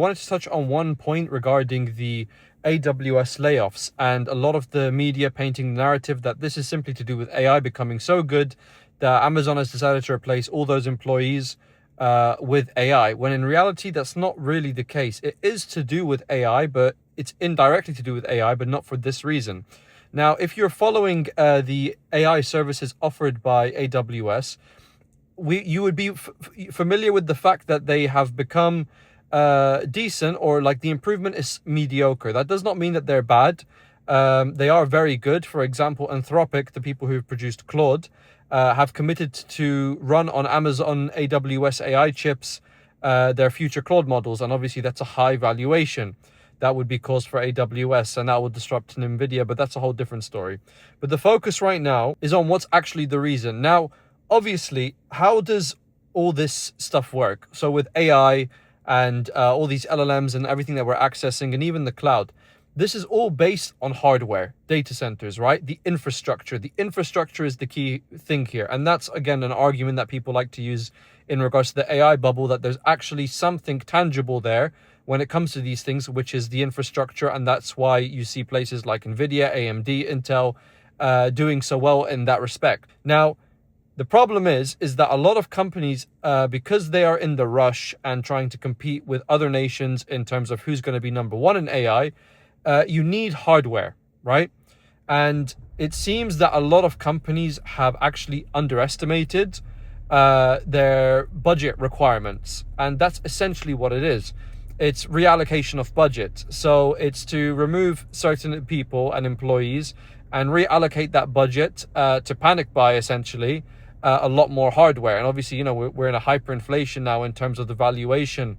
I wanted to touch on one point regarding the AWS layoffs and a lot of the media painting the narrative that this is simply to do with AI becoming so good that Amazon has decided to replace all those employees with AI, when in reality, that's not really the case. It is to do with AI, but it's indirectly to do with AI, but not for this reason. Now, if you're following the AI services offered by AWS, you would be familiar with the fact that they have become decent, or like the improvement is mediocre. That does not mean that they're bad. They are very good. For example, Anthropic, the people who've produced Claude, have committed to run on Amazon AWS AI chips their future Claude models, and obviously that's a high valuation that would be caused for AWS, and that would disrupt NVIDIA, but that's a whole different story. But the focus right now is on what's actually the reason. Now, obviously, how does all this stuff work? So with AI and all these LLMs and everything that we're accessing, and even the cloud, this is all based on hardware, data centers, right? The infrastructure. The infrastructure is the key thing here. And that's, again, an argument that people like to use in regards to the AI bubble, that there's actually something tangible there when it comes to these things, which is the infrastructure. And that's why you see places like NVIDIA, AMD, Intel doing so well in that respect. Now, the problem is that a lot of companies, because they are in the rush and trying to compete with other nations in terms of who's going to be number one in AI, you need hardware, right? And it seems that a lot of companies have actually underestimated their budget requirements. And that's essentially what it is. It's reallocation of budget. So it's to remove certain people and employees and reallocate that budget to panic buy, essentially, a lot more hardware. And obviously, you know, we're in a hyperinflation now in terms of the valuation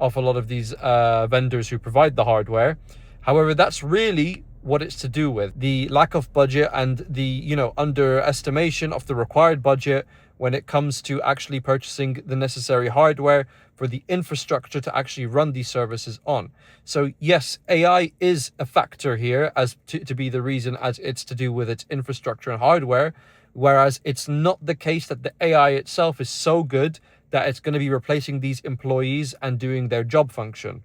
of a lot of these vendors who provide the hardware. However, that's really what it's to do with. The lack of budget and the, you know, underestimation of the required budget when it comes to actually purchasing the necessary hardware for the infrastructure to actually run these services on. So yes, AI is a factor here as to be the reason, as it's to do with its infrastructure and hardware, whereas it's not the case that the AI itself is so good that it's going to be replacing these employees and doing their job function.